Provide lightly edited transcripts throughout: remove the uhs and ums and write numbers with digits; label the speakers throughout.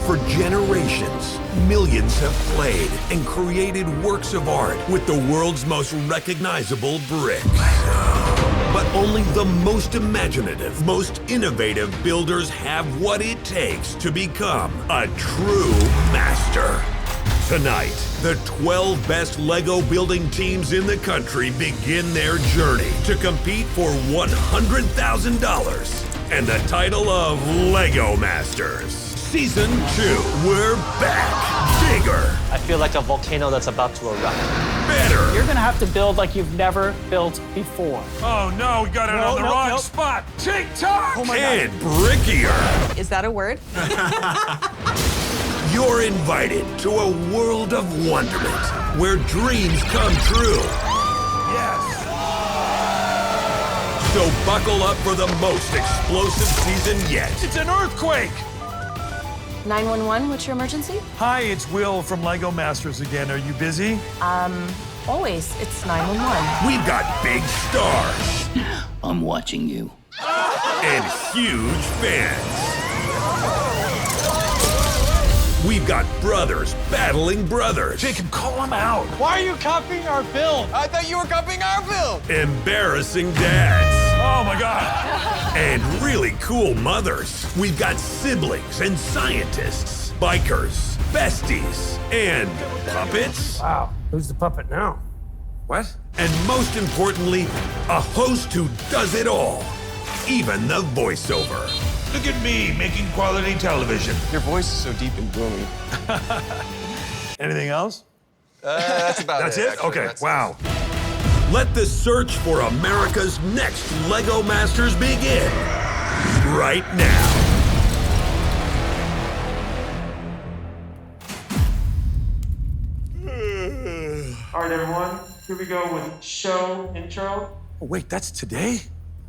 Speaker 1: For generations, millions have played and created works of art with the world's most recognizable bricks. But only the most imaginative, most innovative builders have what it takes to become a true master. Tonight, the 12 best Lego building teams in the country begin their journey to compete for $100,000 and the title of Lego Masters. Season 2, we're back. Bigger.
Speaker 2: I feel like a volcano that's about to erupt.
Speaker 1: Better.
Speaker 3: You're gonna have to build like you've never built before.
Speaker 4: Oh no, we got it on the wrong spot. TikTok!
Speaker 3: Oh my
Speaker 1: and brickier.
Speaker 5: Is that a word?
Speaker 1: You're invited to a world of wonderment where dreams come true.
Speaker 4: Yes.
Speaker 1: So buckle up for the most explosive season yet.
Speaker 4: It's an earthquake.
Speaker 5: 911, what's your emergency?
Speaker 4: Hi, it's Will from Lego Masters again. Are you busy?
Speaker 5: Always, it's 911.
Speaker 1: We've got big stars
Speaker 6: I'm watching you.
Speaker 1: and huge fans. We've got brothers battling brothers.
Speaker 4: Jacob, call him out.
Speaker 2: Why are you copying our build?
Speaker 7: I thought you were copying our build.
Speaker 1: Embarrassing dads.
Speaker 4: Oh my God.
Speaker 1: And really cool mothers. We've got siblings and scientists, bikers, besties, and puppets.
Speaker 3: Wow, who's the puppet now?
Speaker 4: What?
Speaker 1: And most importantly, a host who does it all, even the voiceover.
Speaker 4: Look at me making quality television.
Speaker 7: Your voice is so deep and gloomy.
Speaker 4: Anything else?
Speaker 7: That's about
Speaker 4: That's
Speaker 7: it.
Speaker 4: it?
Speaker 7: actually.
Speaker 4: Okay,
Speaker 7: That's-
Speaker 4: wow.
Speaker 1: Let the search for America's next Lego Masters begin right now.
Speaker 3: All right, everyone, here we go with show intro.
Speaker 4: Oh, wait, that's today?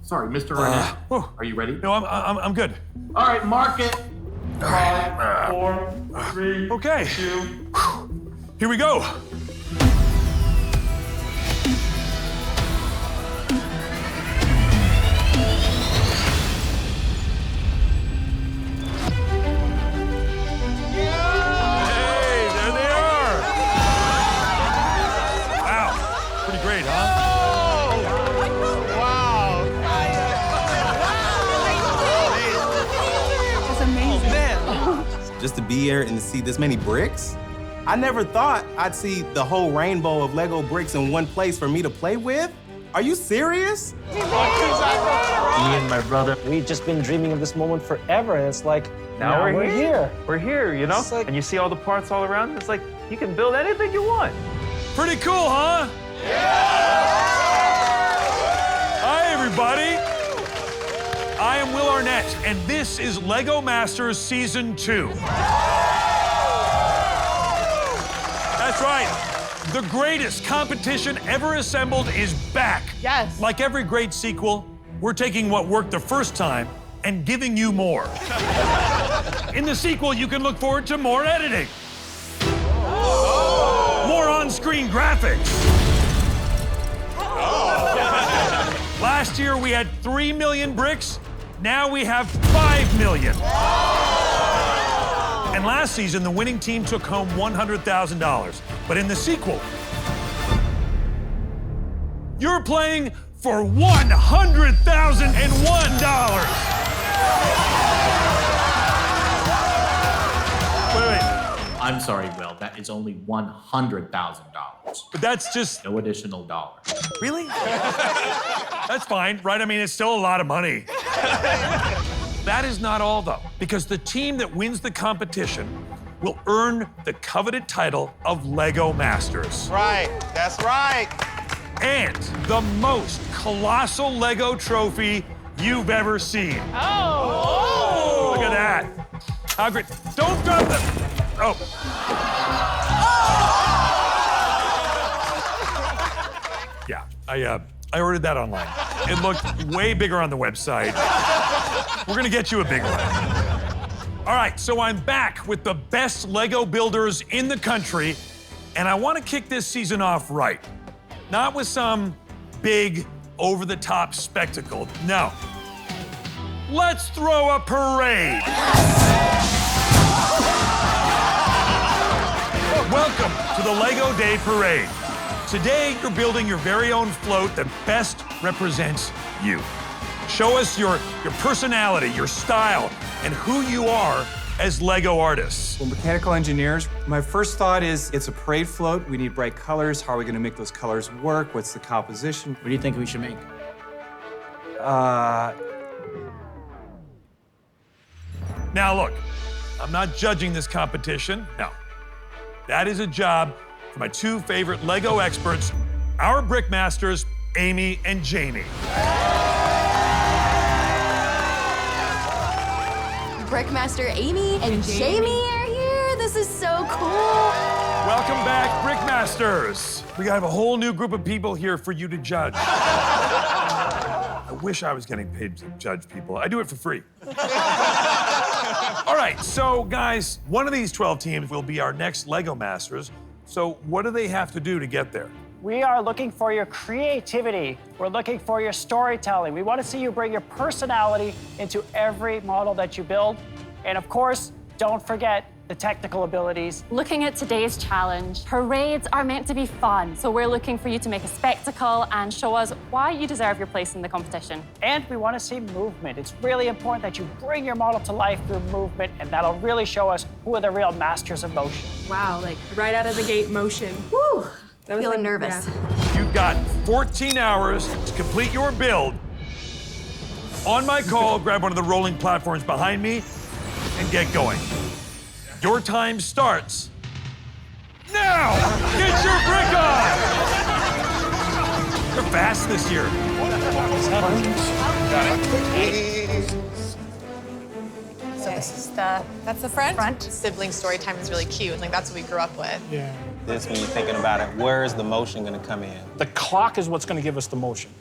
Speaker 8: Sorry, Mr. Arnett.
Speaker 4: Oh.
Speaker 8: Are you ready?
Speaker 4: No, I'm good.
Speaker 8: All right, mark it.
Speaker 3: 5, 4, 3,
Speaker 4: Okay.
Speaker 3: 2.
Speaker 4: Here we go. Hey, there they are. Wow, pretty great, huh?
Speaker 5: That's amazing.
Speaker 7: Just to be here and to see this many bricks, I never thought I'd see the whole rainbow of Lego bricks in one place for me to play with. Are you serious?
Speaker 2: Me and my brother, we've just been dreaming of this moment forever, and it's like, now we're here.
Speaker 9: We're here, you know?
Speaker 2: It's like-
Speaker 9: And you see all the parts all around? It's like you can build anything you want.
Speaker 4: Pretty cool, huh? Hi, everybody. I am Will Arnett, and this is Lego Masters Season 2. That's right. The greatest competition ever assembled is back.
Speaker 5: Yes.
Speaker 4: Like every great sequel, we're taking what worked the first time and giving you more. In the sequel, you can look forward to more editing. More on-screen graphics. Last year, we had 3 million bricks. Now we have 5 million. And last season, the winning team took home $100,000. But in the sequel, you're playing for $100,001. Wait.
Speaker 8: I'm sorry, Will. That is only $100,000.
Speaker 4: But that's just,
Speaker 8: No additional dollars.
Speaker 4: really? That's fine, right? I mean, it's still a lot of money. That is not all, though, because the team that wins the competition will earn the coveted title of Lego Masters.
Speaker 7: Right, that's right.
Speaker 4: And the most colossal Lego trophy you've ever seen. Oh! Look at that. How great. Don't drop them. Oh. Yeah, I ordered that online. It looked way bigger on the website. We're gonna get you a big one. All right, so I'm back with the best Lego builders in the country, and I want to kick this season off right. Not with some big, over-the-top spectacle. No. Let's throw a parade. Welcome to the LEGO Day Parade. Today, you're building your very own float that best represents you. Show us your personality, your style, and who you are as LEGO artists.
Speaker 6: We're mechanical engineers. My first thought is it's a parade float. We need bright colors. How are we going to make those colors work? What's the composition?
Speaker 8: What do you think we should make?
Speaker 4: Now look, I'm not judging this competition. No. That is a job for my two favorite LEGO experts, our brick masters, Amy and Jamie.
Speaker 10: Brickmaster Amy and Jamie are here. This is so cool.
Speaker 4: Welcome back, Brickmasters. We have a whole new group of people here for you to judge. I wish I was getting paid to judge people. I do it for free. All right, so guys, one of these 12 teams will be our next LEGO Masters. So what do they have to do to get there?
Speaker 2: We are looking for your creativity. We're looking for your storytelling. We want to see you bring your personality into every model that you build. And of course, don't forget the technical abilities.
Speaker 11: Looking at today's challenge, parades are meant to be fun. So we're looking for you to make a spectacle and show us why you deserve your place in the competition.
Speaker 2: And we want to see movement. It's really important that you bring your model to life through movement, and that'll really show us who are the real masters of motion.
Speaker 5: Wow, like right out of the gate motion. Woo! That was
Speaker 10: Feeling nervous.
Speaker 5: Yeah.
Speaker 4: You've got 14 hours to complete your build. On my call, grab one of the rolling platforms behind me and get going. Your time starts now. Get your brick on. They're fast this year.
Speaker 5: So this is that's the front.
Speaker 12: Sibling story time is really cute. Like, that's what we grew up with.
Speaker 9: Yeah.
Speaker 7: This, when you're thinking about it, where is the motion going to come in?
Speaker 9: The clock is what's going to give us the motion.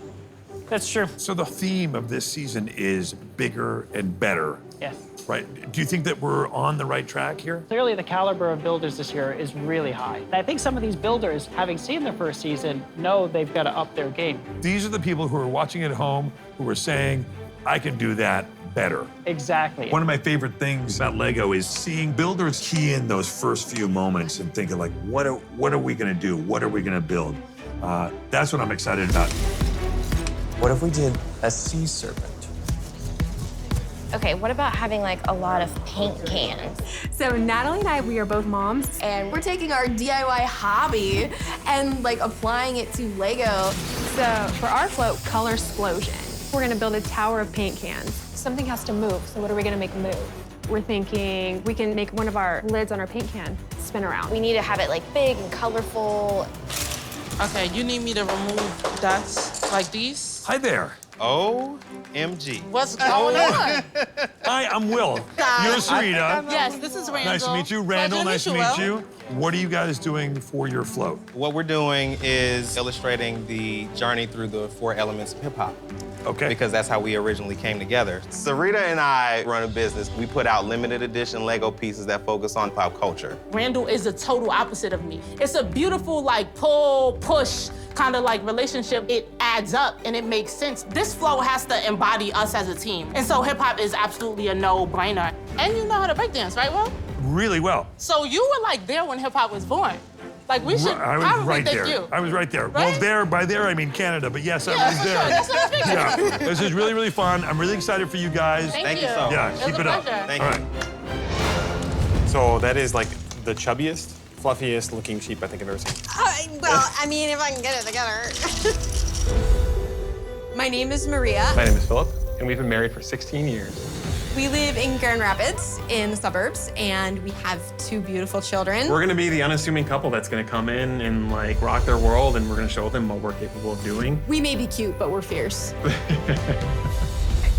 Speaker 2: That's true.
Speaker 4: So the theme of this season is bigger and better,
Speaker 2: Yes.
Speaker 4: right? Do you think that we're on the right track here?
Speaker 2: Clearly, the caliber of builders this year is really high. And I think some of these builders, having seen their first season, know they've got to up their game.
Speaker 4: These are the people who are watching at home who are saying, I can do that better.
Speaker 2: Exactly.
Speaker 4: One of my favorite things about LEGO is seeing builders key in those first few moments and thinking like, what are we gonna do? What are we gonna build? That's what I'm excited about.
Speaker 7: What if we did a sea serpent?
Speaker 10: Okay, what about having like a lot of paint cans?
Speaker 5: So Natalie and I, we are both moms.
Speaker 10: And we're taking our DIY hobby and like applying it to Lego.
Speaker 5: So for our float, color explosion. We're gonna build a tower of paint cans. Something has to move, so what are we gonna make move? We're thinking we can make one of our lids on our paint can spin around.
Speaker 10: We need to have it like big and colorful.
Speaker 12: Okay, you need me to remove dots like these?
Speaker 4: Hi there.
Speaker 7: OMG.
Speaker 12: What's going on?
Speaker 4: Hi, I'm Will. You're Sarita.
Speaker 12: Yes, this is Randall.
Speaker 4: Nice to meet you. Randall, nice to meet you. What are you guys doing for your float?
Speaker 7: What we're doing is illustrating the journey through the 4 elements of hip hop.
Speaker 4: Okay.
Speaker 7: Because that's how we originally came together. Sarita and I run a business. We put out limited edition Lego pieces that focus on pop culture.
Speaker 12: Randall is the total opposite of me. It's a beautiful, like, pull, push kind of like relationship. It adds up and it makes sense. This flow has to embody us as a team. And so hip hop is absolutely a no-brainer. And you know how to breakdance, right, Will?
Speaker 4: Really well.
Speaker 12: So you were like there when hip hop was born. Like we should
Speaker 4: I was
Speaker 12: probably
Speaker 4: right
Speaker 12: thank
Speaker 4: there.
Speaker 12: you.
Speaker 4: I was right there.
Speaker 12: Right?
Speaker 4: Well, there, by there, I mean Canada, but yes, I
Speaker 12: Yeah,
Speaker 4: was
Speaker 12: for
Speaker 4: there.
Speaker 12: sure. That's what I figured.
Speaker 4: Yeah, this is really, really fun. I'm really excited for you guys.
Speaker 12: Thank you.
Speaker 7: so much.
Speaker 4: Yeah,
Speaker 12: It
Speaker 4: keep
Speaker 12: was
Speaker 4: it
Speaker 12: a
Speaker 4: up.
Speaker 12: pleasure.
Speaker 7: Thank
Speaker 4: All
Speaker 7: you.
Speaker 4: right.
Speaker 6: So that is like the chubbiest, fluffiest looking sheep I think I've ever seen.
Speaker 10: Well, I mean, if I can get it together. My name is Maria.
Speaker 6: My name is Philip, and we've been married for 16 years.
Speaker 10: We live in Grand Rapids in the suburbs, and we have 2 beautiful children.
Speaker 6: We're gonna be the unassuming couple that's gonna come in and like rock their world, and we're gonna show them what we're capable of doing.
Speaker 10: We may be cute, but we're fierce.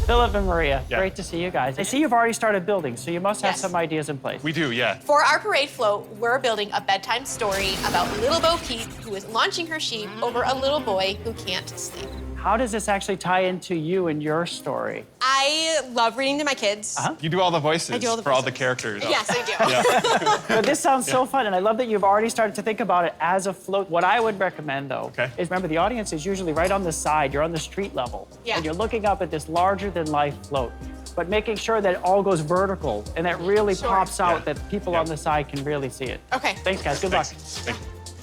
Speaker 2: Philip and Maria,
Speaker 6: Yeah.
Speaker 2: great to see you guys. I see you've already started building, so you must have
Speaker 12: Yes.
Speaker 2: some ideas in place.
Speaker 6: We do, yeah.
Speaker 12: For our parade float, we're building a bedtime story about little Bo Peep, who is launching her sheep over a little boy who can't sleep.
Speaker 2: How does this actually tie into you and your story?
Speaker 10: I love reading to my kids.
Speaker 6: You do all the voices
Speaker 10: I do all the
Speaker 6: for all the
Speaker 10: voices.
Speaker 6: characters.
Speaker 10: Yes, I do.
Speaker 2: But this sounds so fun, and I love that you've already started to think about it as a float. What I would recommend, though, is remember the audience is usually right on the side. You're on the street level.
Speaker 10: Yeah.
Speaker 2: And you're looking up at this larger-than-life float. but making sure that it all goes vertical and that really pops out that people on the side can really see it.
Speaker 10: Okay.
Speaker 2: Thanks, guys. Good luck.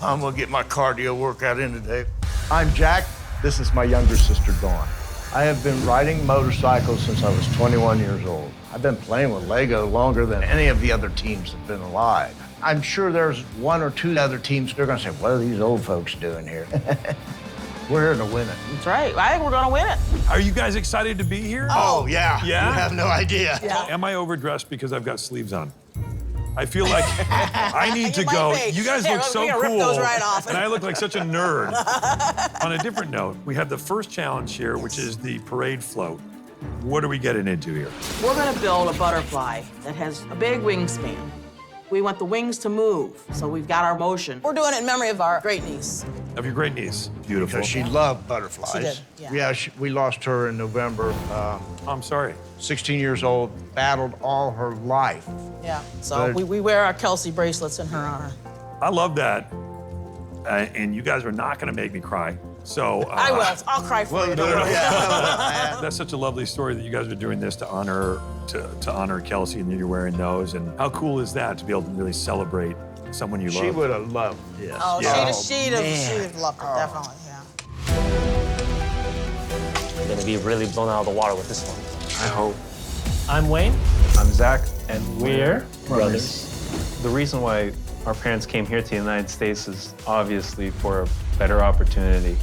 Speaker 13: I'm gonna get my cardio workout in today. I'm Jack. This is my younger sister, Dawn. I have been riding motorcycles since I was 21 years old. I've been playing with Lego longer than any of the other teams have been alive. I'm sure there's one or two other teams that are gonna say, what are these old folks doing here? We're here to win it.
Speaker 12: That's right. I think we're gonna win it.
Speaker 4: Are you guys excited to be here?
Speaker 13: Oh, yeah.
Speaker 4: Yeah?
Speaker 13: You have no idea.
Speaker 12: Yeah.
Speaker 4: Am I overdressed because I've got sleeves on? I feel like I need to go.
Speaker 12: might be.
Speaker 4: You guys
Speaker 12: Here,
Speaker 4: look so
Speaker 12: we're
Speaker 4: cool.
Speaker 12: gonna rip those right off.
Speaker 4: And I look like such a nerd. On a different note, we have the first challenge here, which is the parade float. What are we getting into here?
Speaker 12: We're gonna build a butterfly that has a big wingspan. We want the wings to move, so we've got our motion. We're doing it in memory of our great niece.
Speaker 4: Of your great niece. Beautiful.
Speaker 13: Because she loved butterflies.
Speaker 12: She did, yeah.
Speaker 13: We lost her in November.
Speaker 4: I'm sorry.
Speaker 13: 16 years old, battled all her life.
Speaker 12: Yeah, so we wear our Kelsey bracelets in her honor.
Speaker 4: I love that. And you guys are not going to make me cry. So
Speaker 12: I will. I'll cry for you.
Speaker 4: That's such a lovely story that you guys are doing this to honor Kelsey, and you're wearing those. And how cool is that to be able to really celebrate someone you love?
Speaker 13: She would have loved this.
Speaker 12: Oh,
Speaker 13: Yeah.
Speaker 12: she'd have loved it, definitely, yeah.
Speaker 14: You're gonna be really blown out of the water with this one.
Speaker 6: I hope.
Speaker 14: I'm Wayne.
Speaker 6: I'm Zach.
Speaker 14: And we're brothers. The reason why our parents came here to the United States is obviously for a better opportunity.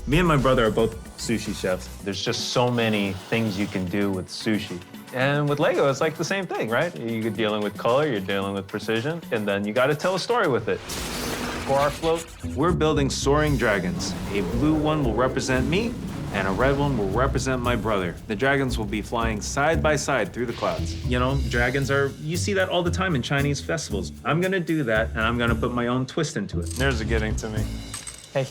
Speaker 14: Me and my brother are both sushi chefs. There's just so many things you can do with sushi. And with Lego, it's like the same thing, right? You're dealing with color, you're dealing with precision, and then you gotta tell a story with it. For our float, we're building soaring dragons. A blue one will represent me, and a red one will represent my brother. The dragons will be flying side by side through the clouds. You know, dragons you see that all the time in Chinese festivals. I'm gonna do that, and I'm gonna put my own twist into it. There's a getting to me.
Speaker 9: Hey,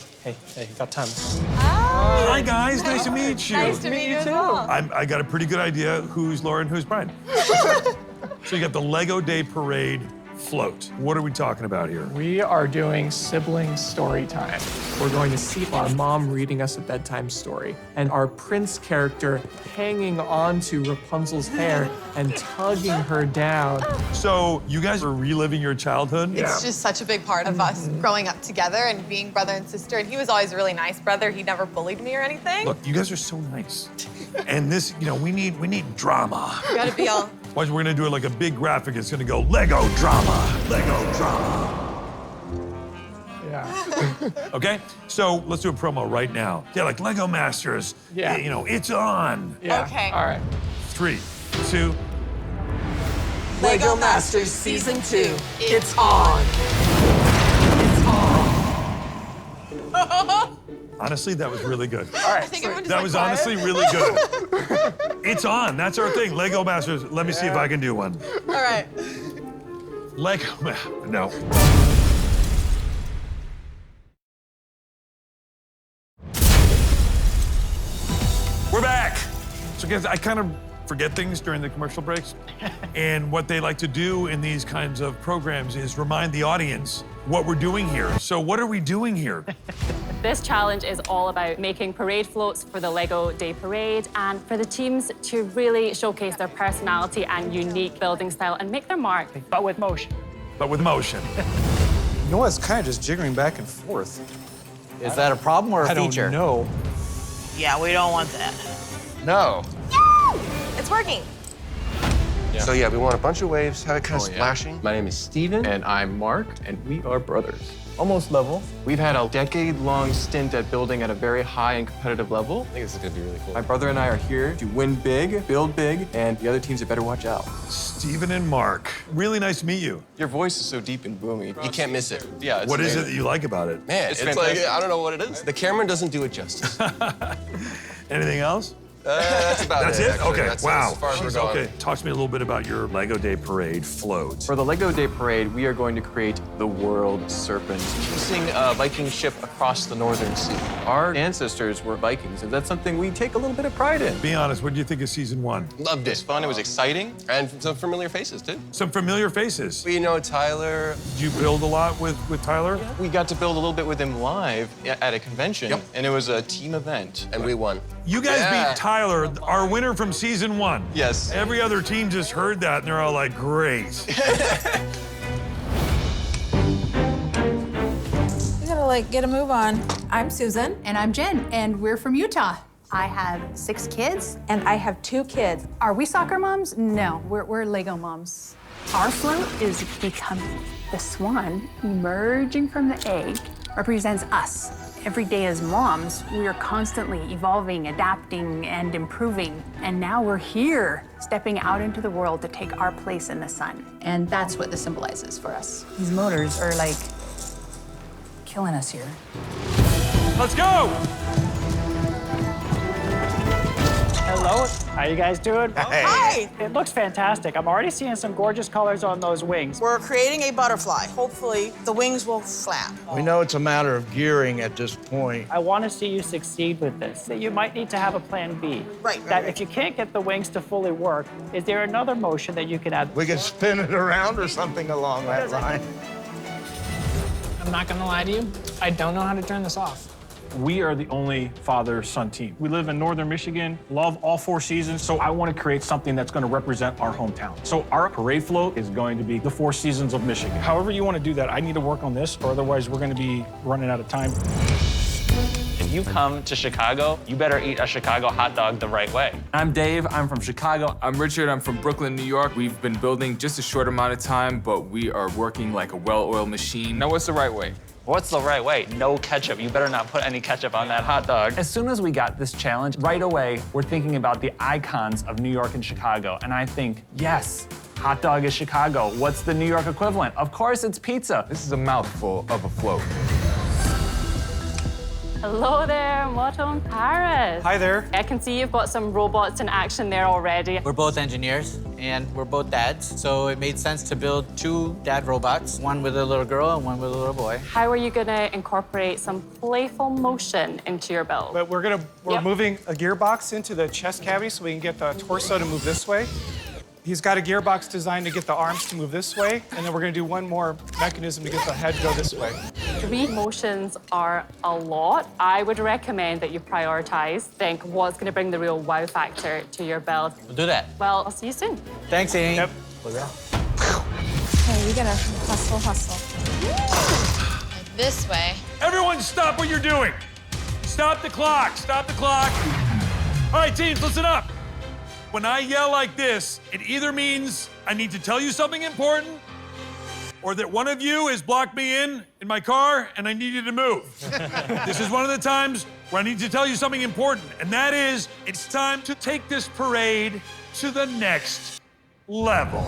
Speaker 9: got time.
Speaker 4: Hi, guys. Nice to meet you.
Speaker 10: Nice to meet you as well.
Speaker 4: I got a pretty good idea who's Laura and who's Brian. So you got the Lego Day Parade float. What are we talking about here?
Speaker 15: We are doing sibling story time. We're going to see our mom reading us a bedtime story and our prince character hanging onto Rapunzel's hair and tugging her down.
Speaker 4: So you guys are reliving your childhood?
Speaker 10: It's just such a big part of us growing up together and being brother and sister. And he was always a really nice brother. He never bullied me or anything.
Speaker 4: Look, you guys are so nice. And this, we need drama.
Speaker 10: You gotta be all...
Speaker 4: Watch, we're gonna do it like a big graphic. It's gonna go Lego drama, Lego drama.
Speaker 15: Yeah.
Speaker 4: Okay, so let's do a promo right now. Yeah, like Lego Masters.
Speaker 15: Yeah.
Speaker 4: It's on.
Speaker 15: Yeah.
Speaker 10: Okay.
Speaker 15: All right.
Speaker 4: 3, 2.
Speaker 12: Lego Masters Season 2. It's on.
Speaker 4: Honestly, that was really good.
Speaker 15: All right.
Speaker 10: I think everyone just
Speaker 4: That
Speaker 10: went
Speaker 4: was
Speaker 10: quiet.
Speaker 4: honestly really good. It's on. That's our thing. Lego Masters. Let me see if I can do one.
Speaker 10: All right.
Speaker 4: Lego. No. We're back. So guys, I kind of forget things during the commercial breaks. And what they like to do in these kinds of programs is remind the audience what we're doing here. So what are we doing here?
Speaker 11: This challenge is all about making parade floats for the Lego Day Parade and for the teams to really showcase their personality and unique building style and make their mark.
Speaker 2: But with motion.
Speaker 4: But with motion.
Speaker 6: You know what? It's kind of just jiggering back and forth.
Speaker 9: Is that a problem or a feature?
Speaker 6: I don't know.
Speaker 12: Yeah, we don't want that.
Speaker 13: No.
Speaker 10: It's working.
Speaker 16: Yeah. So yeah, we want a bunch of waves, have it kind of splashing.
Speaker 17: My name is Steven. And I'm Mark, and we are brothers. Almost level. We've had a decade-long stint at building at a very high and competitive level. I think this is gonna be really cool.
Speaker 6: My brother and I are here to win big, build big, and the other teams had better watch out.
Speaker 4: Steven and Mark. Really nice to meet you.
Speaker 17: Your voice is so deep and boomy.
Speaker 16: You can't miss it.
Speaker 17: Yeah,
Speaker 4: What is it that you like about it?
Speaker 16: Man, it's like, I don't know what it is. The camera doesn't do it justice.
Speaker 4: Anything else?
Speaker 16: That's about
Speaker 4: That's
Speaker 16: it.
Speaker 4: it?
Speaker 16: Actually.
Speaker 4: Okay,
Speaker 16: That's
Speaker 4: wow.
Speaker 16: as far as we're going.
Speaker 4: Okay, talk to me a little bit about your Lego Day Parade float.
Speaker 17: For the Lego Day Parade, we are going to create the World Serpent, chasing a Viking ship across the Northern Sea. Our ancestors were Vikings, and that's something we take a little bit of pride in.
Speaker 4: Be honest, what do you think of season 1?
Speaker 16: Loved
Speaker 17: It was
Speaker 16: it.
Speaker 17: fun, it was exciting.
Speaker 16: And some familiar faces, too.
Speaker 4: Some familiar faces.
Speaker 16: We know Tyler.
Speaker 4: Did you build a lot with Tyler?
Speaker 17: We got to build a little bit with him live at a convention, and it was a team event.
Speaker 16: And we won.
Speaker 4: You guys beat Tyler, our winner from season 1.
Speaker 17: Yes.
Speaker 4: Every other team just heard that and they're all like, great.
Speaker 18: We gotta like get a move on.
Speaker 19: I'm Susan.
Speaker 18: And I'm Jen, and we're from Utah.
Speaker 19: I have 6 kids.
Speaker 18: And I have 2 kids.
Speaker 19: Are we soccer moms? No, we're Lego moms. Our float is becoming. The swan emerging from the egg represents us. Every day as moms, we are constantly evolving, adapting, and improving. And now we're here, stepping out into the world to take our place in the sun.
Speaker 18: And that's what this symbolizes for us. These motors are like killing us here.
Speaker 4: Let's go!
Speaker 2: Hello, how you guys doing?
Speaker 20: Hey. Hi.
Speaker 2: It looks fantastic. I'm already seeing some gorgeous colors on those wings.
Speaker 20: We're creating a butterfly. Hopefully, the wings will flap.
Speaker 13: We know it's a matter of gearing at this point.
Speaker 2: I want to see you succeed with this. You might need to have a plan B.
Speaker 20: Right.
Speaker 2: That if you can't get the wings to fully work, is there another motion that you can add?
Speaker 13: We can spin it around or something along that line.
Speaker 21: I'm not gonna lie to you, I don't know how to turn this off.
Speaker 22: We are the only father-son team. We live in northern Michigan, love all 4 seasons, so I want to create something that's going to represent our hometown. So our parade float is going to be the 4 seasons of Michigan. However you want to do that, I need to work on this, or otherwise we're going to be running out of time.
Speaker 23: If you come to Chicago, you better eat a Chicago hot dog the right way.
Speaker 17: I'm Dave, I'm from Chicago. I'm Richard, I'm from Brooklyn, New York. We've been building just a short amount of time, but we are working like a well-oiled machine. Now, what's the right way?
Speaker 23: What's the right way? No ketchup. You better not put any ketchup on that hot dog.
Speaker 24: As soon as we got this challenge, right away, we're thinking about the icons of New York and Chicago. And I think, yes, hot dog is Chicago. What's the New York equivalent? Of course, it's pizza.
Speaker 17: This is a mouthful of a float.
Speaker 11: Hello there, Moto and Paris.
Speaker 25: Hi there.
Speaker 11: I can see you've got some robots in action there already.
Speaker 26: We're both engineers, and we're both dads, so it made sense to build 2 dad robots, one with a little girl and one with a little boy.
Speaker 11: How are you gonna incorporate some playful motion into your build?
Speaker 15: But we're moving a gearbox into the chest cavity so we can get the torso to move this way. He's got a gearbox designed to get the arms to move this way, and then we're gonna do one more mechanism to get the head to go this way.
Speaker 11: 3 motions are a lot. I would recommend that you prioritize, think what's gonna bring the real wow factor to your build.
Speaker 26: We'll do that.
Speaker 11: Well, I'll see you soon.
Speaker 26: Thanks, Amy.
Speaker 15: Yep.
Speaker 18: Hey, we gotta hustle.
Speaker 10: This way.
Speaker 4: Everyone stop what you're doing. Stop the clock, stop the clock. All right, teams, listen up. When I yell like this, it either means I need to tell you something important or that one of you has blocked me in my car and I need you to move. This is one of the times where I need to tell you something important, and that is it's time to take this parade to the next level.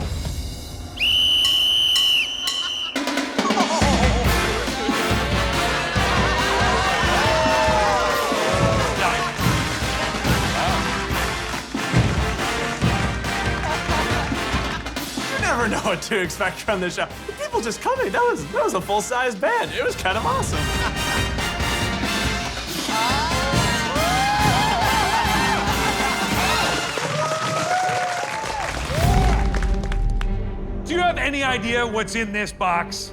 Speaker 17: Never know what to expect from this show. The people just coming. That was a full-size band. It was kind of awesome.
Speaker 4: Do you have any idea what's in this box?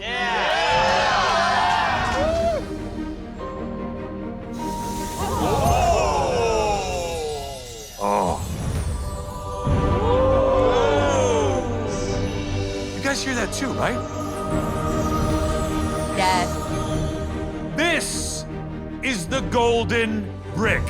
Speaker 4: Oh. You guys hear that too, right?
Speaker 18: Yes.
Speaker 4: This is the golden brick.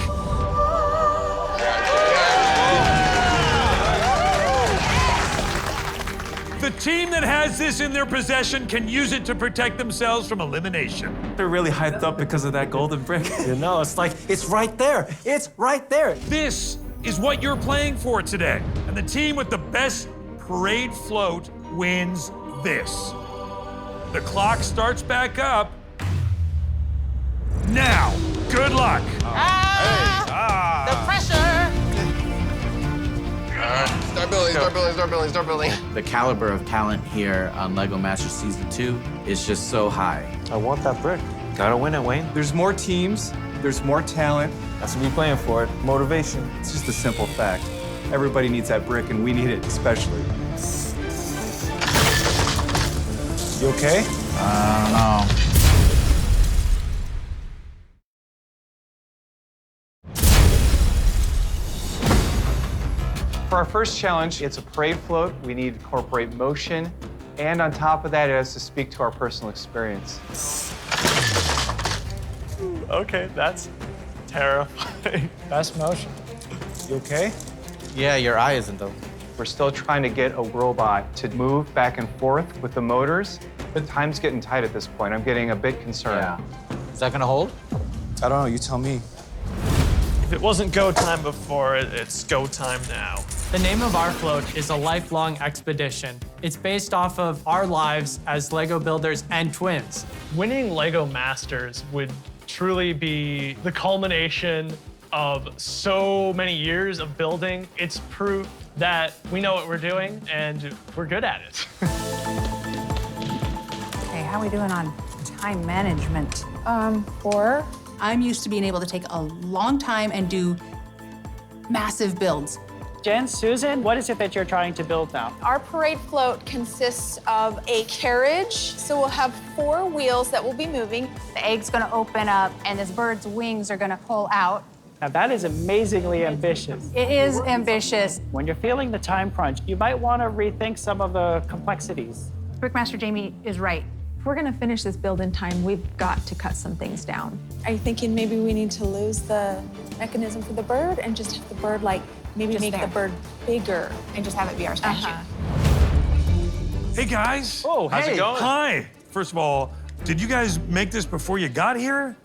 Speaker 4: The team that has this in their possession can use it to protect themselves from elimination.
Speaker 17: They're really hyped up because of that golden brick.
Speaker 27: You know, it's like, it's right there. It's right there.
Speaker 4: This is what you're playing for today. And the team with the best parade float wins this. The clock starts back up. Now, good luck.
Speaker 12: The pressure.
Speaker 16: Start building.
Speaker 26: The caliber of talent here on LEGO Masters Season 2 is just so high.
Speaker 14: I want that brick. Gotta win it, Wayne.
Speaker 6: There's more teams, there's more talent.
Speaker 14: That's what we're playing for. Motivation.
Speaker 6: It's just a simple fact. Everybody needs that brick, and we need it especially. You okay?
Speaker 26: I don't know.
Speaker 6: For our first challenge, it's a parade float. We need to incorporate motion. And on top of that, it has to speak to our personal experience.
Speaker 24: Okay, that's terrifying.
Speaker 21: Best motion.
Speaker 6: You okay?
Speaker 26: Yeah, your eye isn't though.
Speaker 6: We're still trying to get a robot to move back and forth with the motors, but time's getting tight at this point. I'm getting a bit concerned.
Speaker 26: Yeah. Is that gonna hold?
Speaker 6: I don't know, you tell me.
Speaker 24: If it wasn't go time before, it's go time now.
Speaker 15: The name of our float is A Lifelong Expedition. It's based off of our lives as Lego builders and twins.
Speaker 1: Winning Lego Masters would truly be the culmination of so many years of building. It's proof that we know what we're doing and we're good at it.
Speaker 18: Okay, how are we doing on time management?
Speaker 19: 4. I'm used to being able to take a long time and do massive builds.
Speaker 2: Jen, Susan, what is it that you're trying to build now?
Speaker 10: Our parade float consists of a carriage, so we'll have 4 wheels that will be moving.
Speaker 19: The egg's gonna open up and this bird's wings are gonna pull out.
Speaker 2: Now that is amazingly ambitious.
Speaker 19: It is ambitious.
Speaker 2: When you're feeling the time crunch, you might want to rethink some of the complexities.
Speaker 19: Brickmaster Jamie is right.
Speaker 10: If we're gonna finish this build in time, we've got to cut some things down. Are you thinking maybe we need to lose the mechanism for the bird and just have the bird maybe
Speaker 19: Just
Speaker 10: make
Speaker 19: there.
Speaker 10: the bird bigger and just have it be our statue?
Speaker 4: Hey, guys.
Speaker 23: Oh, how's it going?
Speaker 4: Hi. First of all, did you guys make this before you got here?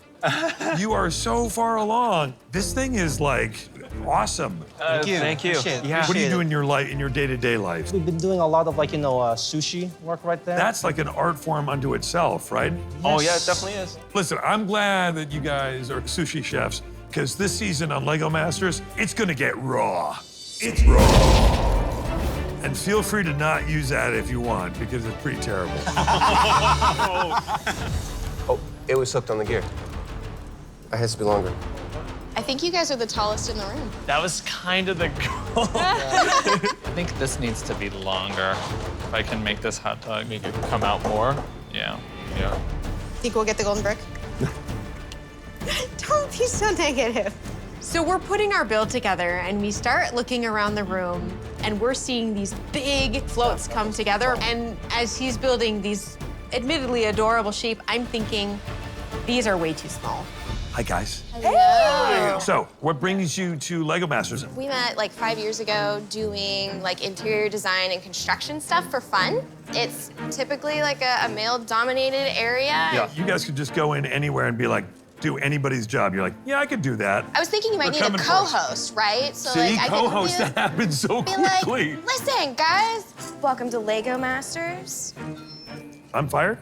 Speaker 4: You are so far along. This thing is like awesome.
Speaker 23: Thank you.
Speaker 4: What do you do in your life, in your day-to-day life?
Speaker 27: We've been doing a lot of sushi work right there.
Speaker 4: That's like an art form unto itself, right?
Speaker 23: Oh, yeah, it definitely is.
Speaker 4: Listen, I'm glad that you guys are sushi chefs, because this season on Lego Masters, it's gonna get raw. It's raw. And feel free to not use that if you want, because it's pretty terrible.
Speaker 16: Oh, it was hooked on the gear. It has to be longer.
Speaker 10: I think you guys are the tallest in the room.
Speaker 1: That was kind of the goal.
Speaker 23: I think this needs to be longer. If I can make this hot dog, make it come out more. Yeah.
Speaker 10: Think we'll get the golden brick?
Speaker 3: Don't be so negative. So we're putting our build together and we start looking around the room and we're seeing these big floats come together. And as he's building these admittedly adorable sheep, I'm thinking these are way too small.
Speaker 4: Hi, guys.
Speaker 10: Hello.
Speaker 4: So, what brings you to Lego Masters?
Speaker 3: We met like 5 years ago doing like interior design and construction stuff for fun. It's typically like a male-dominated area.
Speaker 4: Yeah, you guys could just go in anywhere and be like, do anybody's job. You're like, yeah, I could do that.
Speaker 3: I was thinking you might
Speaker 4: They're
Speaker 3: need a
Speaker 4: coming for us.
Speaker 3: co-host, right? So
Speaker 4: See,
Speaker 3: I
Speaker 4: co-host, that happens so
Speaker 3: be
Speaker 4: quickly.
Speaker 3: like, listen, guys, welcome to Lego Masters.
Speaker 4: I'm fired.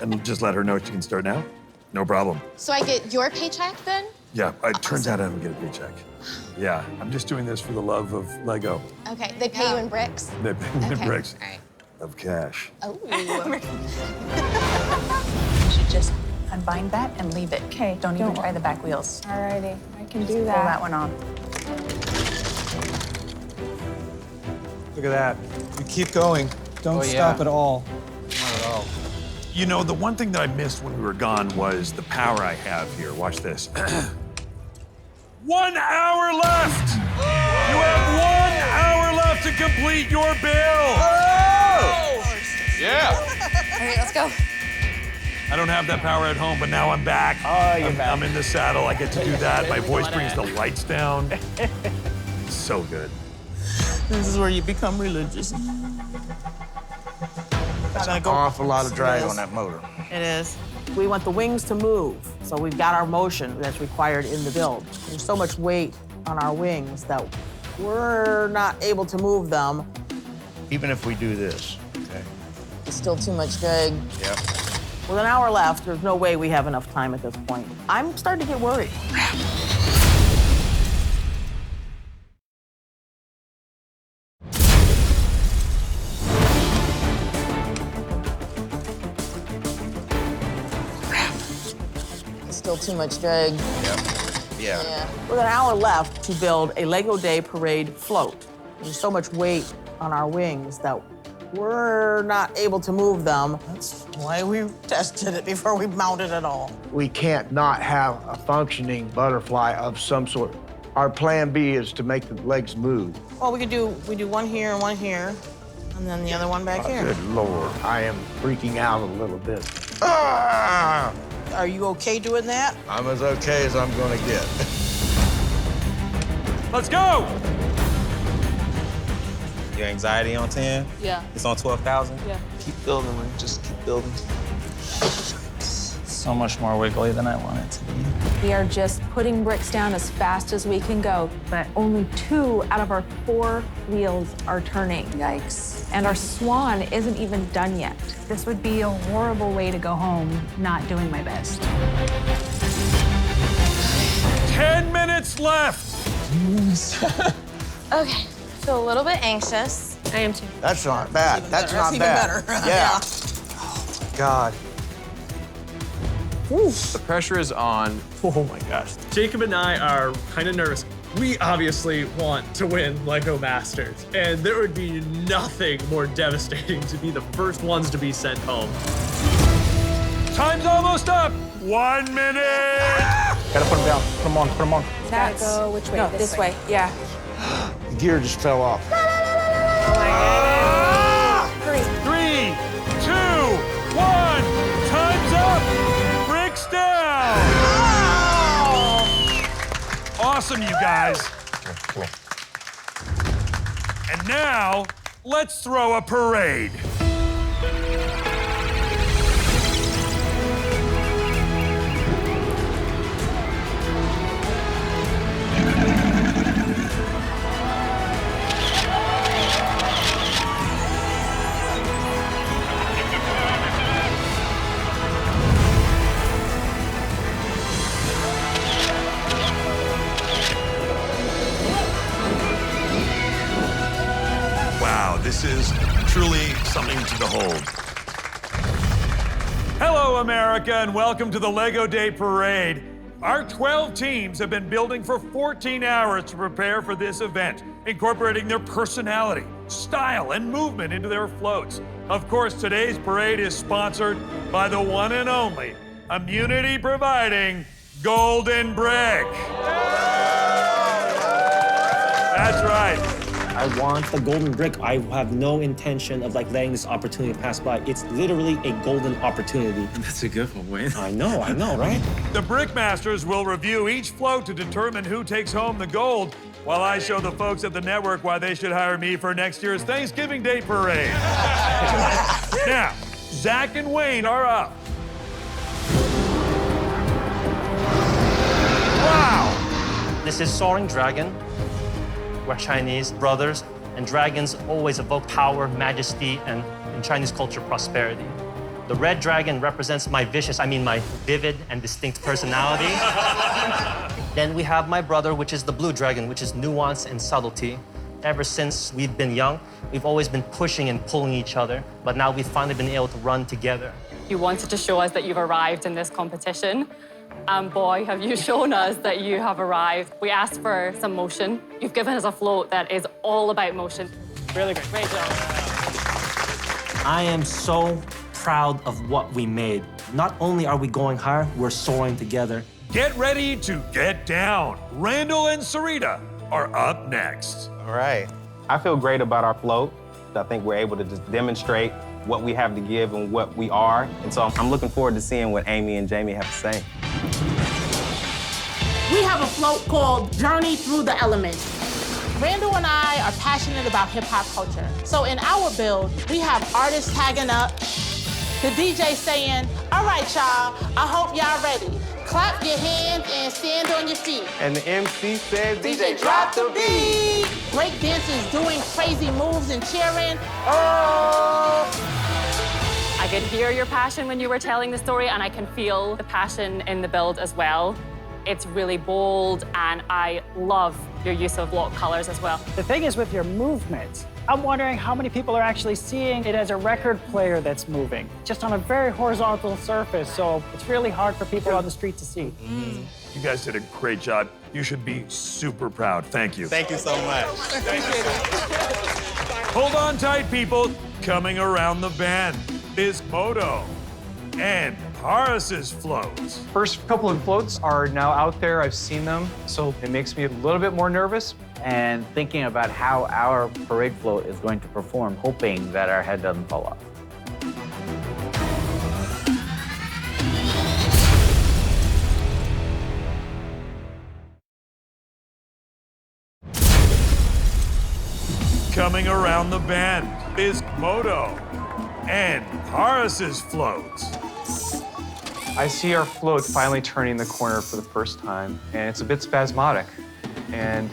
Speaker 4: And just let her know she can start now. No problem.
Speaker 3: So I get your paycheck then?
Speaker 4: Yeah, it turns out I don't get a paycheck. Yeah, I'm just doing this for the love of Lego.
Speaker 3: Okay, they pay you in bricks?
Speaker 4: They pay me in
Speaker 3: Okay,
Speaker 4: bricks
Speaker 3: all right.
Speaker 4: of cash.
Speaker 3: Oh.
Speaker 18: You should just unbind that and leave it. Okay. Don't even try the back wheels.
Speaker 10: Alrighty, I can do
Speaker 18: Pull
Speaker 10: that.
Speaker 18: that one off.
Speaker 6: Look at that. You keep going. Don't
Speaker 26: Oh, yeah.
Speaker 6: stop at all.
Speaker 26: Not at all.
Speaker 4: You know, the one thing that I missed when we were gone was the power I have here. Watch this. 1 hour left! You have 1 hour left to complete your build!
Speaker 23: Yeah.
Speaker 10: All right, let's go.
Speaker 4: I don't have that power at home, but now I'm back.
Speaker 2: Oh, you're back.
Speaker 4: I'm in the saddle. I get to do that. My voice brings the lights down. It's so good.
Speaker 26: This is where you become religious.
Speaker 13: That's an awful lot of drag on that motor.
Speaker 20: It is. We want the wings to move, so we've got our motion that's required in the build. There's so much weight on our wings that we're not able to move them.
Speaker 13: Even if we do this, okay?
Speaker 20: It's still too much drag.
Speaker 13: Yep.
Speaker 20: With an hour left, there's no way we have enough time at this point. I'm starting to get worried. It's still too much drag.
Speaker 13: Yep. Yeah.
Speaker 20: With an hour left to build a Lego Day Parade float. There's so much weight on our wings that we're not able to move them. That's why we tested it before we mounted it all.
Speaker 13: We can't not have a functioning butterfly of some sort. Our plan B is to make the legs move.
Speaker 20: Well, we do one here and one here, and then the other one back here.
Speaker 13: Good Lord, I am freaking out a little bit.
Speaker 20: Ah! Are you okay doing that?
Speaker 13: I'm as okay as I'm gonna get.
Speaker 4: Let's go!
Speaker 5: Your anxiety on 10?
Speaker 20: Yeah.
Speaker 5: It's on 12,000?
Speaker 20: Yeah.
Speaker 5: Keep building, man. Just keep building.
Speaker 23: So much more wiggly than I want it to be.
Speaker 10: We are just putting bricks down as fast as we can go, but only 2 out of our 4 wheels are turning.
Speaker 19: Yikes.
Speaker 10: And our swan isn't even done yet.
Speaker 19: This would be a horrible way to go home, not doing my best.
Speaker 4: 10 minutes left.
Speaker 7: Okay, feel a little bit anxious.
Speaker 10: I am too.
Speaker 13: That's not bad. That's not
Speaker 20: even
Speaker 13: bad.
Speaker 20: better.
Speaker 13: Yeah.
Speaker 5: God.
Speaker 17: The pressure is on.
Speaker 1: Oh my gosh. Jacob and I are kind of nervous. We obviously want to win Lego Masters, and there would be nothing more devastating to be the first ones to be sent home.
Speaker 4: Time's almost up. 1 minute.
Speaker 27: Gotta put them down. Put them on. Put them on.
Speaker 10: That's go which way? No, this way. Yeah.
Speaker 13: The gear just fell off.
Speaker 4: 3, 2, 1. Time's up. Bricks down. Awesome, you guys.
Speaker 16: Come here.
Speaker 4: And now, let's throw a parade.
Speaker 8: Wow, this is truly something to behold.
Speaker 4: Hello, America, and welcome to the Lego Day Parade. Our 12 teams have been building for 14 hours to prepare for this event, incorporating their personality, style, and movement into their floats. Of course, today's parade is sponsored by the one and only immunity providing Golden Brick. That's right.
Speaker 27: I want the golden brick. I have no intention of letting this opportunity pass by. It's literally a golden opportunity.
Speaker 24: That's a good one, Wayne.
Speaker 27: I know, right?
Speaker 4: The Brickmasters will review each float to determine who takes home the gold, while I show the folks at the network why they should hire me for next year's Thanksgiving Day Parade. Now, Zach and Wayne are up. Wow!
Speaker 9: This is Soaring Dragon. We're Chinese brothers, and dragons always evoke power, majesty, and in Chinese culture, prosperity. The red dragon represents my vivid and distinct personality. Then we have my brother, which is the blue dragon, which is nuance and subtlety. Ever since we've been young, we've always been pushing and pulling each other, but now we've finally been able to run together.
Speaker 11: You wanted to show us that you've arrived in this competition. And boy, have you shown us that you have arrived. We asked for some motion. You've given us a float that is all about motion. Really great. Great job.
Speaker 9: I am so proud of what we made. Not only are we going higher, we're soaring together.
Speaker 4: Get ready to get down. Randall and Sarita are up next.
Speaker 5: All right.
Speaker 22: I feel great about our float. I think we're able to just demonstrate what we have to give and what we are. And so I'm looking forward to seeing what Amy and Jamie have to say.
Speaker 12: We have a float called Journey Through the Elements. Randall and I are passionate about hip-hop culture. So in our build, we have artists tagging up, the DJ saying, all right, y'all, I hope y'all ready. Clap your hands and stand on your feet.
Speaker 22: And the MC said,
Speaker 12: DJ, drop the beat. Break dancers doing crazy moves and cheering. Oh!
Speaker 11: I could hear your passion when you were telling the story, and I can feel the passion in the build as well. It's really bold, and I love your use of block colors as well.
Speaker 2: The thing is with your movement, I'm wondering how many people are actually seeing it as a record player that's moving, just on a very horizontal surface, so it's really hard for people on the street to see.
Speaker 4: You guys did a great job. You should be super proud. Thank you.
Speaker 5: Thank you so much.
Speaker 4: Hold on tight, people. Coming around the bend, Bismoto and Horace's float.
Speaker 24: First couple of floats are now out there. I've seen them, so it makes me a little bit more nervous.
Speaker 26: And thinking about how our parade float is going to perform, hoping that our head doesn't fall off.
Speaker 4: Coming around the bend is Moto and Horace's float.
Speaker 24: I see our float finally turning the corner for the first time, and it's a bit spasmodic. And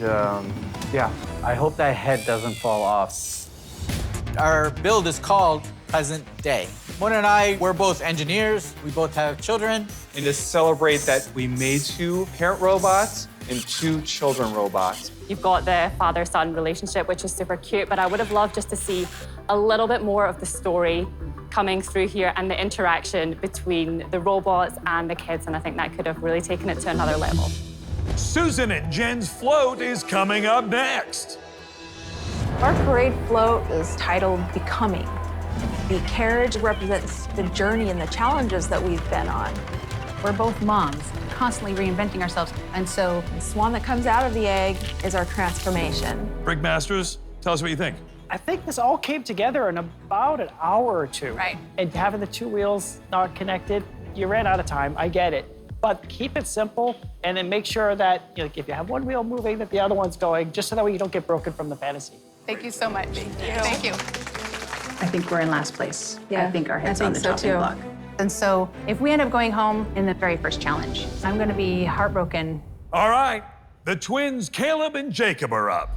Speaker 24: yeah.
Speaker 26: I hope that head doesn't fall off. Our build is called Present Day. Mona and I, we're both engineers. We both have children.
Speaker 24: And to celebrate that we made 2 parent robots and 2 children robots.
Speaker 11: You've got the father-son relationship, which is super cute, but I would have loved just to see a little bit more of the story coming through here and the interaction between the robots and the kids, and I think that could have really taken it to another level.
Speaker 4: Susan and Jen's float is coming up next.
Speaker 10: Our parade float is titled Becoming. The carriage represents the journey and the challenges that we've been on.
Speaker 19: We're both moms, constantly reinventing ourselves. And so
Speaker 10: The swan that comes out of the egg is our transformation.
Speaker 4: Brickmasters, tell us what you think.
Speaker 2: I think this all came together in about an hour or two.
Speaker 19: Right.
Speaker 2: And having the 2 wheels not connected, you ran out of time, I get it. But keep it simple, and then make sure that if you have one wheel moving, that the other one's going, just so that way you don't get broken from the fantasy.
Speaker 19: thank you so much. Thank you. I think we're in last place.
Speaker 10: Yeah,
Speaker 19: I think our
Speaker 10: I
Speaker 19: head's
Speaker 10: think
Speaker 19: on the
Speaker 10: so
Speaker 19: chopping
Speaker 10: too.
Speaker 19: block. And so if we end up going home in the very first challenge, I'm going to be heartbroken.
Speaker 4: All right, the twins Caleb and Jacob are up.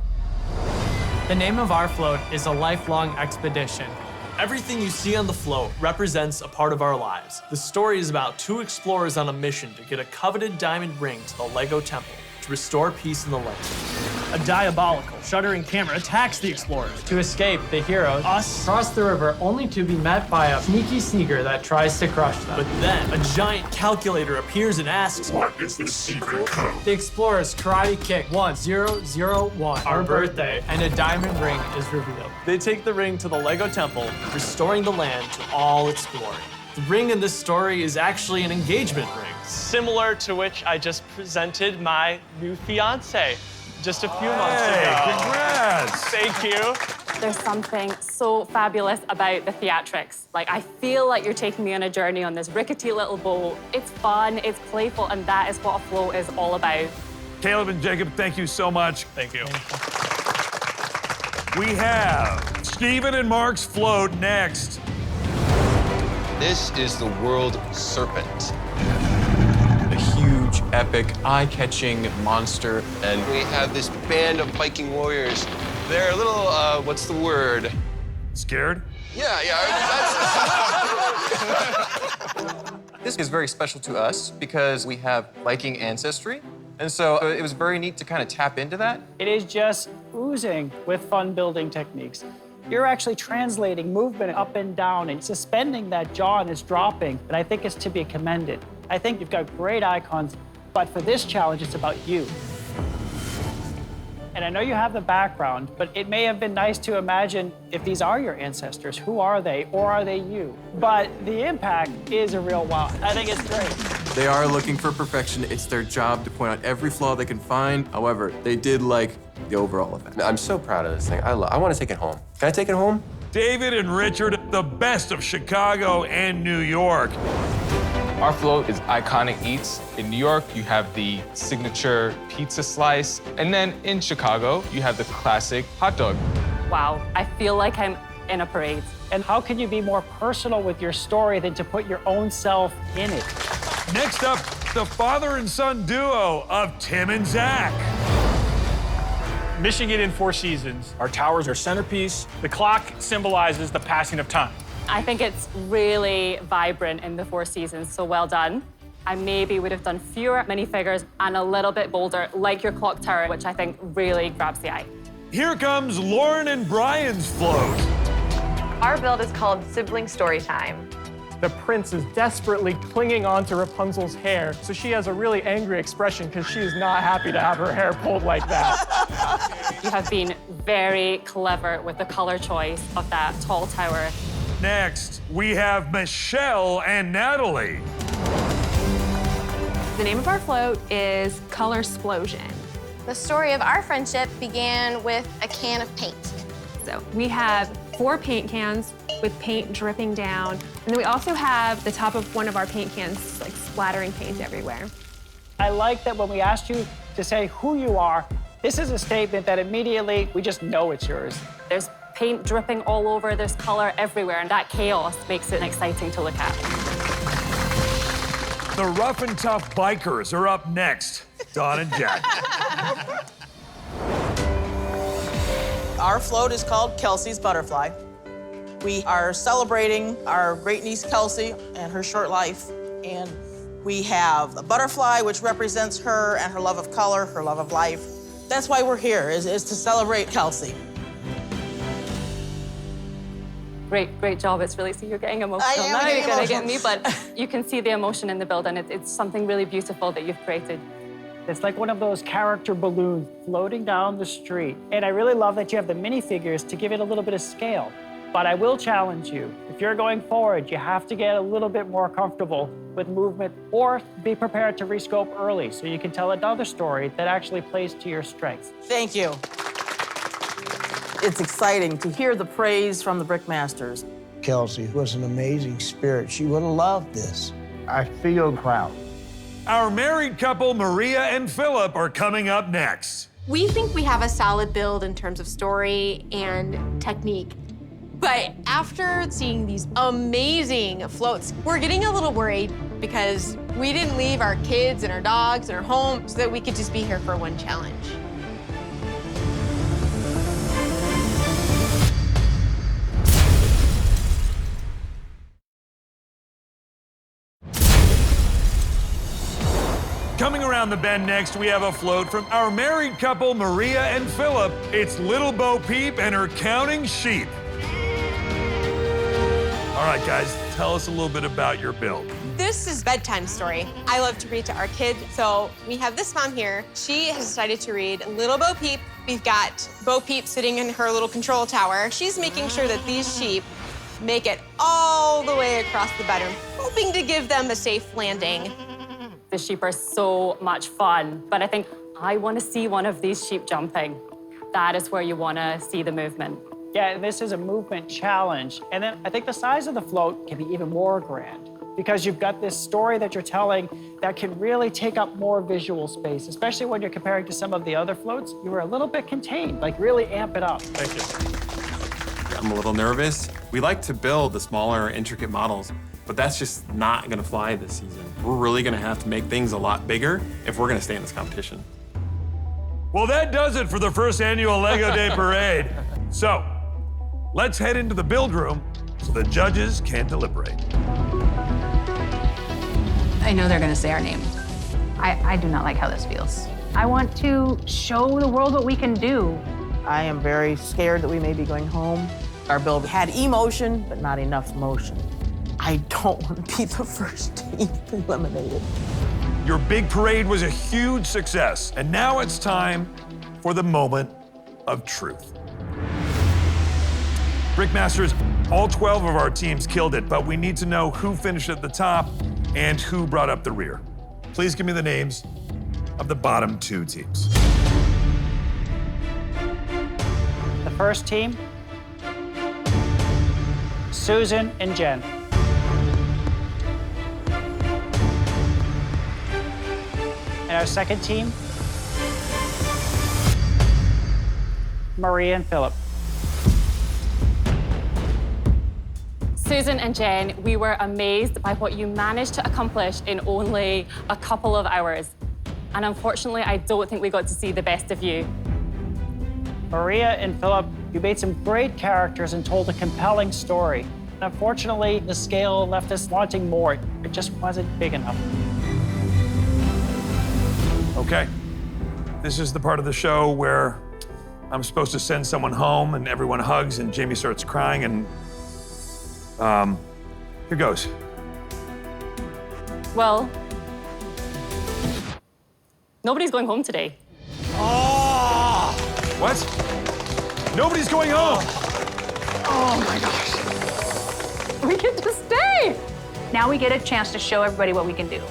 Speaker 1: The name of our float is a lifelong expedition. Everything you see on the float represents a part of our lives. The story is about 2 explorers on a mission to get a coveted diamond ring to the Lego Temple to restore peace in the land. A diabolical, shuddering camera attacks the explorers. To escape, the heroes, us, cross the river only to be met by a sneaky sneaker that tries to crush them. But then, a giant calculator appears and asks, "What is the secret code?" The explorers karate kick 1001, our birthday, and a diamond ring is revealed. They take the ring to the Lego Temple, restoring the land to all its glory. The ring in this story is actually an engagement ring, similar to which I just presented my new fiance just a few months ago.
Speaker 4: Congrats!
Speaker 11: Thank you. There's something so fabulous about the theatrics. Like, I feel like you're taking me on a journey on this rickety little boat. It's fun, it's playful, and that is what a float is all about.
Speaker 4: Caleb and Jacob, thank you so much.
Speaker 1: Thank you.
Speaker 4: We have Stephen and Mark's float next.
Speaker 17: This is the world serpent. A huge, epic, eye-catching monster. And we have this band of Viking warriors. They're a little, what's the word?
Speaker 4: Scared?
Speaker 17: Yeah. This is very special to us because we have Viking ancestry. And so it was very neat to kind of tap into that.
Speaker 2: It is just oozing with fun building techniques. You're actually translating movement up and down and suspending that jaw and it's dropping, and I think it's to be commended. I think you've got great icons, but for this challenge, it's about you. And I know you have the background, but it may have been nice to imagine if these are your ancestors, who are they, or are they you? But the impact is a real wow. I think it's great.
Speaker 17: They are looking for perfection. It's their job to point out every flaw they can find. However, they did like the overall event. I'm so proud of this thing. I want to take it home. Can I take it home?
Speaker 4: David and Richard, the best of Chicago and New York.
Speaker 23: Our float is iconic eats. In New York, you have the signature pizza slice. And then in Chicago, you have the classic hot dog.
Speaker 11: Wow, I feel like I'm in a parade.
Speaker 2: And how can you be more personal with your story than to put your own self in it?
Speaker 4: Next up, the father and son duo of Tim and Zach.
Speaker 3: Michigan in 4 seasons. Our towers are centerpiece. The clock symbolizes the passing of time.
Speaker 11: I think it's really vibrant in the 4 seasons, so well done. I maybe would have done fewer minifigures and a little bit bolder, like your clock tower, which I think really grabs the eye.
Speaker 4: Here comes Lauren and Brian's float.
Speaker 7: Our build is called Sibling Storytime.
Speaker 1: The prince is desperately clinging on to Rapunzel's hair, so she has a really angry expression because she is not happy to have her hair pulled like that.
Speaker 11: You have been very clever with the color choice of that tall tower.
Speaker 4: Next, we have Michelle and Natalie.
Speaker 6: The name of our float is Color Explosion.
Speaker 14: The story of our friendship began with a can of paint.
Speaker 6: So we have 4 paint cans with paint dripping down. And then we also have the top of one of our paint cans like splattering paint everywhere.
Speaker 2: I like that when we asked you to say who you are, this is a statement that immediately we just know it's yours.
Speaker 11: There's paint dripping all over, there's color everywhere, and that chaos makes it exciting to look at.
Speaker 4: The rough and tough bikers are up next. Dawn and Jack.
Speaker 15: Our float is called Kelsey's Butterfly. We are celebrating our great niece Kelsey and her short life. And we have a butterfly, which represents her and her love of color, her love of life. That's why we're here, is to celebrate Kelsey.
Speaker 11: Great job. It's really, see, you're getting emotional. Now you're gonna get me, but you can see the emotion in the build, and it's something really beautiful that you've created.
Speaker 2: It's like one of those character balloons floating down the street. And I really love that you have the minifigures to give it a little bit of scale. But I will challenge you, if you're going forward, you have to get a little bit more comfortable with movement or be prepared to rescope early so you can tell another story that actually plays to your strengths.
Speaker 15: Thank you. It's exciting to hear the praise from the Brickmasters.
Speaker 13: Kelsey was an amazing spirit. She would have loved this. I feel proud.
Speaker 4: Our married couple, Maria and Philip, are coming up next.
Speaker 14: We think we have a solid build in terms of story and technique. But after seeing these amazing floats, we're getting a little worried because we didn't leave our kids and our dogs and our home so that we could just be here for one challenge.
Speaker 4: Coming around the bend next, we have a float from our married couple, Maria and Philip. It's Little Bo Peep and her counting sheep. All right, guys, tell us a little bit about your build.
Speaker 14: This is bedtime story. I love to read to our kids, so we have this mom here. She has decided to read Little Bo Peep. We've got Bo Peep sitting in her little control tower. She's making sure that these sheep make it all the way across the bedroom, hoping to give them a safe landing.
Speaker 11: The sheep are so much fun, but I think I want to see one of these sheep jumping. That is where you want to see the movement.
Speaker 2: Yeah, and this is a movement challenge. And then I think the size of the float can be even more grand because you've got this story that you're telling that can really take up more visual space, especially when you're comparing to some of the other floats. You were a little bit contained, like really amp it up.
Speaker 3: Thank you.
Speaker 18: I'm a little nervous. We like to build the smaller, intricate models, but that's just not gonna fly this season. We're really gonna have to make things a lot bigger if we're gonna stay in this competition.
Speaker 4: Well, that does it for the first annual LEGO Day Parade. So, let's head into the build room so the judges can deliberate.
Speaker 19: I know they're gonna say our name. I do not like how this feels. I want to show the world what we can do.
Speaker 15: I am very scared that we may be going home. Our build had emotion, but not enough motion. I don't want to be the first team eliminated.
Speaker 4: Your big parade was a huge success, and now it's time for the moment of truth. Brickmasters, all 12 of our teams killed it, but we need to know who finished at the top and who brought up the rear. Please give me the names of the bottom 2 teams.
Speaker 2: The first team, Susan and Jen. And our second team, Maria and Philip.
Speaker 11: Susan and Jen, we were amazed by what you managed to accomplish in only a couple of hours. And unfortunately, I don't think we got to see the best of you.
Speaker 2: Maria and Philip, you made some great characters and told a compelling story. Unfortunately, the scale left us wanting more. It just wasn't big enough.
Speaker 4: Okay, this is the part of the show where I'm supposed to send someone home and everyone hugs and Jamie starts crying and here goes.
Speaker 11: Well, nobody's going home today.
Speaker 4: Oh! What? Nobody's going home.
Speaker 19: Oh my gosh.
Speaker 11: We get to stay.
Speaker 19: Now we get a chance to show everybody what we can do.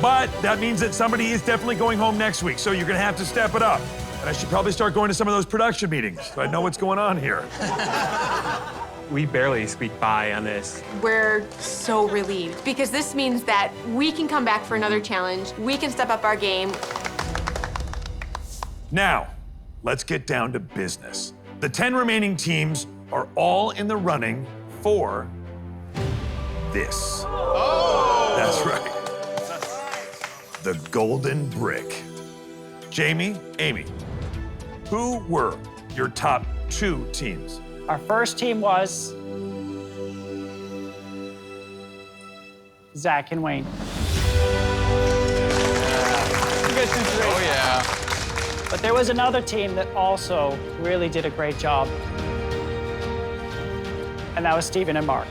Speaker 4: But that means that somebody is definitely going home next week, so you're gonna have to step it up. And I should probably start going to some of those production meetings so I know what's going on here.
Speaker 3: We barely squeaked by on this.
Speaker 8: We're so relieved because this means that we can come back for another challenge. We can step up our game.
Speaker 4: Now, let's get down to business. The 10 remaining teams are all in the running for this. Oh! That's right. The Golden Brick. Jamie, Amy, who were your top 2 teams?
Speaker 2: Our first team was Zach and Wayne.
Speaker 17: Oh, yeah.
Speaker 2: But there was another team that also really did a great job. And that was Steven and Mark.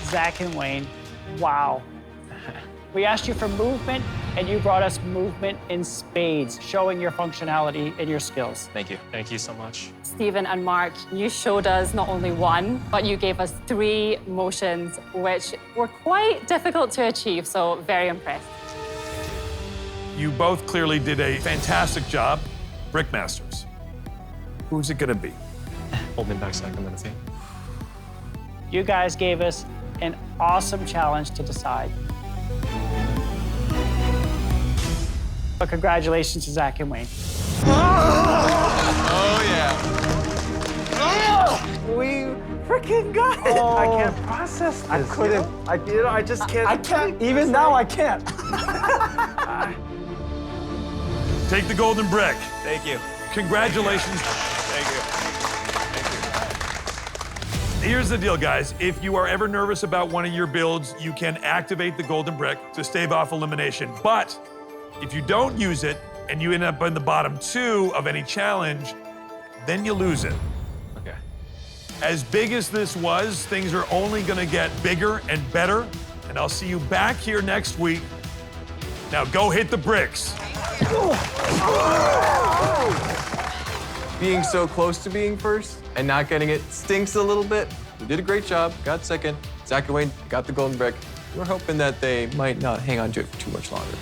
Speaker 2: Zach and Wayne, wow. We asked you for movement, and you brought us movement in spades, showing your functionality and your skills.
Speaker 3: Thank you. Thank you so much.
Speaker 11: Stephen and Mark, you showed us not only one, but you gave us 3 motions, which were quite difficult to achieve, so very impressed.
Speaker 4: You both clearly did a fantastic job. Brickmasters, who's it gonna be?
Speaker 3: Hold me back a second, I'm gonna see.
Speaker 2: You guys gave us an awesome challenge to decide. But congratulations to Zach and Wayne.
Speaker 17: Oh, yeah.
Speaker 26: We freaking got it. I can't process this. I couldn't. I just can't. I can't. Even now, I can't.
Speaker 4: Take the Golden Brick.
Speaker 26: Thank you.
Speaker 4: Congratulations.
Speaker 26: Thank you.
Speaker 4: Here's the deal, guys. If you are ever nervous about one of your builds, you can activate the Golden Brick to stave off elimination. But if you don't use it and you end up in the bottom 2 of any challenge, then you lose it.
Speaker 3: Okay.
Speaker 4: As big as this was, things are only gonna get bigger and better. And I'll see you back here next week. Now go hit the bricks.
Speaker 17: Being so close to being first and not getting it stinks a little bit. You did a great job, got second. Zach and Wayne got the Golden Brick. We're hoping that they might not hang on to it for too much longer.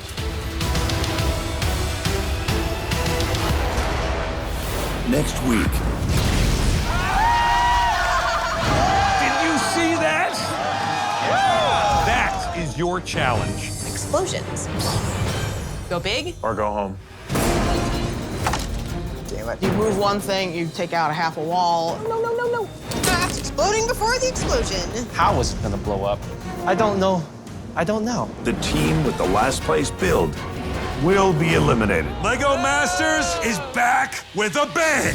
Speaker 4: Next week. Did you see that? That is your challenge.
Speaker 14: Explosions. Go big.
Speaker 4: Or go home.
Speaker 15: Damn it. You move one thing, you take out a half a wall. No, no, no, no.
Speaker 14: It's exploding before the explosion.
Speaker 22: How is it gonna blow up? I don't know. I don't know.
Speaker 4: The team with the last place build will be eliminated. Lego Masters is back with a bang!